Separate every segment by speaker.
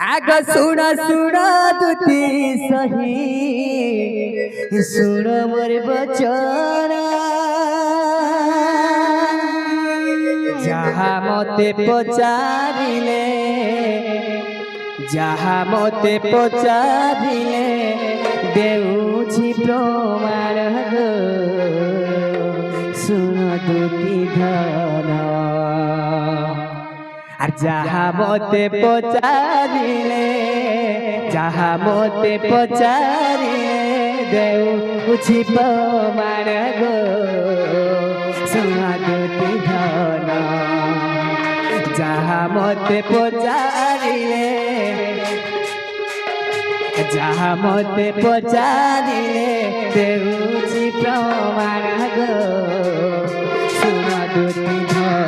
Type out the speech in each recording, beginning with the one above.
Speaker 1: आग सुना सुना दुती सही सुन मोर बचन जहा मते पचारिले देउछि प्रमाण गो सुन दुती धन আর যাহা মতে পচারিলে দেউছি প্রমাণ গো সুমাদুতি ধন যাহা মতে পচারিলে দেউছি প্রমাণ গো সুমাদুতি ধন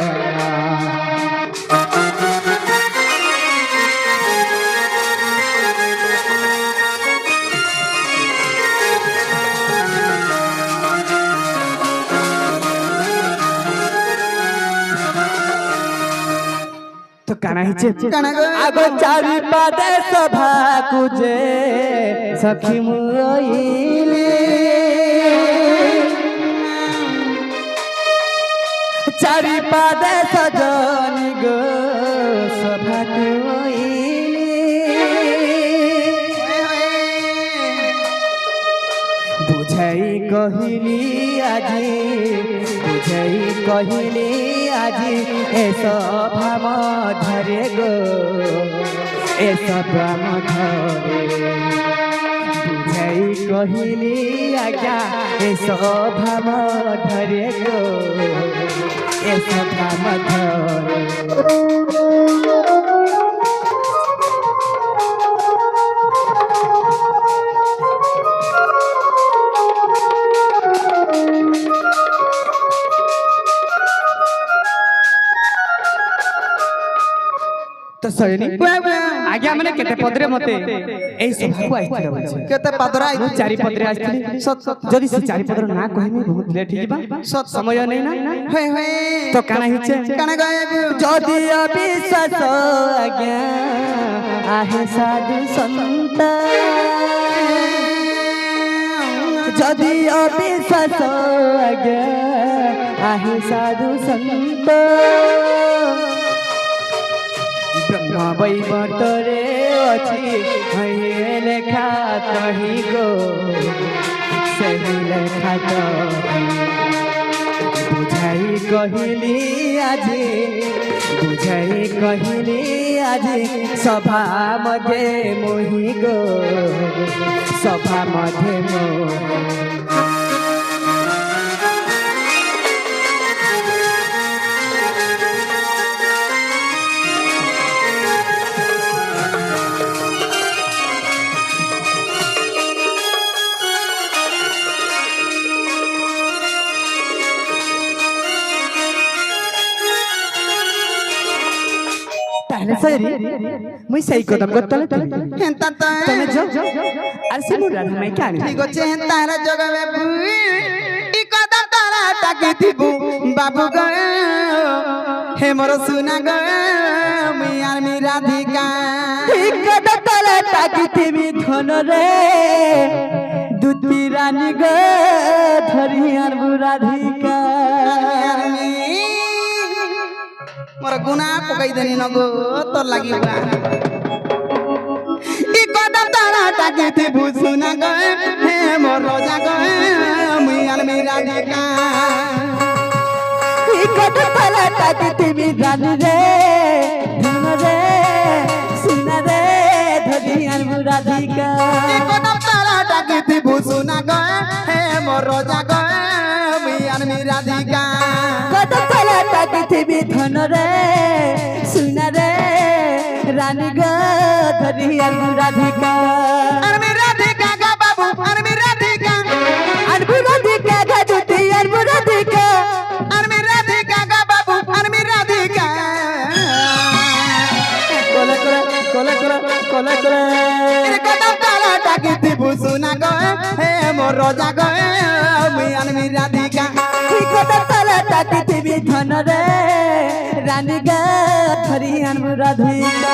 Speaker 1: तो काना हिचे आगो चारि पादे सभा कुजे सखी मुइली चारि पादे सजनी गो सभा कुइली बुझाई कहिली আজি এ সভা মধ্যে গো এ সভা মধ্যে বুঝাই কহিলি আজ্ঞা এ সভা মধ্যে গো এ সভা মধ্যে तो सयनी आज्ञा माने केते पदरे मते एई सभा को आइथिले बोलछे
Speaker 2: केते पदरा
Speaker 1: आई चारि पदरे आइथिले जदी से चारि पदर ना कहमे बहुत लेट हिबा समय नै ना
Speaker 2: हे हे
Speaker 1: तो काना हिचे
Speaker 2: काना गए
Speaker 1: जदी अविश्वास आज्ञा आहे साधु संत जदी अविश्वास आज्ञा आहे साधु संत ब्रह्म वैवर्तरे अछि हये लेखा कहि गो सही लेखा कहि बुझाई कहिली আজি सभा मध्ये मोहि गो सभा मध्ये मोहि ताहले सरी मुई सही कदम गतले
Speaker 2: हेंता
Speaker 1: तमे जो आरसी मुरा मैं क्या
Speaker 2: ठीक अछि तारा जगवे ई कदम तारा ताके दिबु बाबू गए हे मोर सुना गए मुई आर मी राधिका
Speaker 1: ठीक कदम तारा ताके दिबि धन रे दुती रानी गे धरी आर राधिका
Speaker 2: मोर गुना पकाई देनी न गो तोर लागी बा ई कदम तारा ताके थी भूसुना गए हे मोर रोजा गए मुई आल मेरा देखा
Speaker 1: ई कदम तारा ताके थी भी जान रे धन रे सुना रे धरी आल राधिका
Speaker 2: ई कदम तारा ताके थी भूसुना गए हे मोर रोजा गए मुई आल मेरा देखा
Speaker 1: कदम तारा ताके थी भी धन रे सुना रे रानी ग धरी आल राधिका
Speaker 2: आर मेरा राधिका गा बाबू आर मेरा राधिका
Speaker 1: गा दुती आर राधिका
Speaker 2: आर मेरा राधिका गा बाबू आर मेरा राधिका
Speaker 1: कोले
Speaker 2: कदम तारा ताके थी भूसुना गए हे मोर रोजा गए मुई आल मेरा राधिका
Speaker 1: कदम तारा ताके थी भी धन रे रानी गा धरी आन राधिका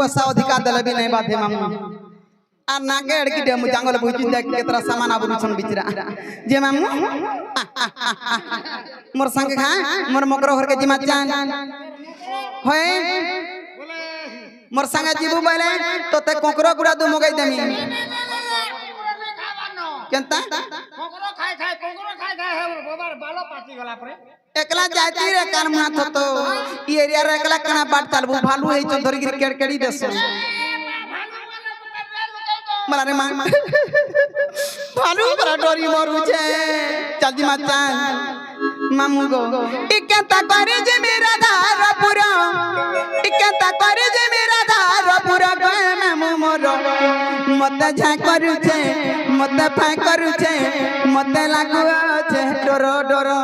Speaker 2: पैसा अधिका देले भी नहीं बाधे मामू आ नागे अड़की डे मुजांगल बुझी देख केतरा सामान आबरू छन बिचरा जे मामू मोर संग खा मोर मकरो घर के जिमा चान होए मोर संग जीबू बोले तो ते कोकरो गुड़ा दु मगई देमी केनता
Speaker 3: कोकरो खाय है बाबार बालो पाची गला परे
Speaker 2: एकला जाती रे कान माथ तो ई एरिया रे एकला कना बाट चालबू भालू हे चंदरी गिर केड़ी देस मला रे मां भालू पर डोरी मरु छे चलजी माचान मामू गो इकेता करे जे मेरा धार पूरा इकेता करे जे मेरा धार पूरा गए मामू मोरो मते झा करू छे मते फाय करू छे मते लागु छे डरो डरो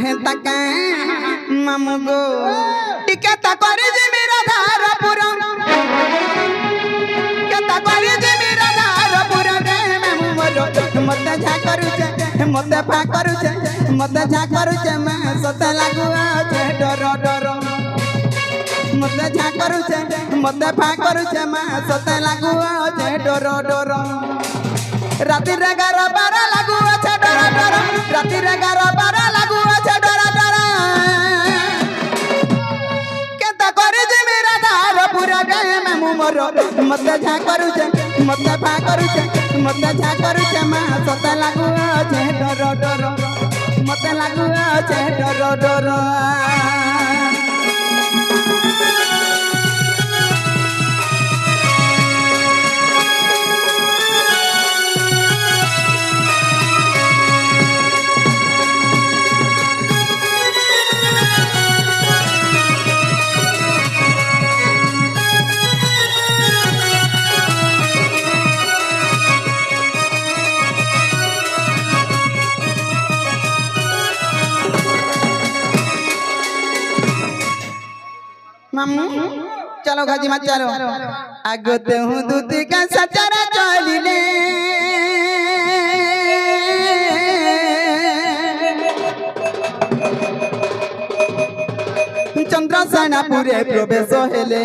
Speaker 2: हे तका मामू गो इकेता करे जे मेरा धार पूरा इकेता करे जे मेरा धार पूरा गए मामू मोरो मते झा करू छे मते फाय करू छे मते झा करू छे मैं सते लागु छे डरो डरो मते झा करू छे मते फाय करू छे मैं सते लागु छे डरो डरो राती रे 11-12 लागु छे डरो डरो राती रे 11-12 लागु छे डरो डरो केता करे जे मेरा धार पूरा गए मैं मोरो मते झा करू छे मते फाय करू छे मते झा करू छे मैं सते लागु छे डरो डरो मते लागु छे डरो डरो मामू चलो घाजी मत चलो आगते हूँ दूती का सचारा चलिले चंद्र सेना पूरे प्रवेश हेले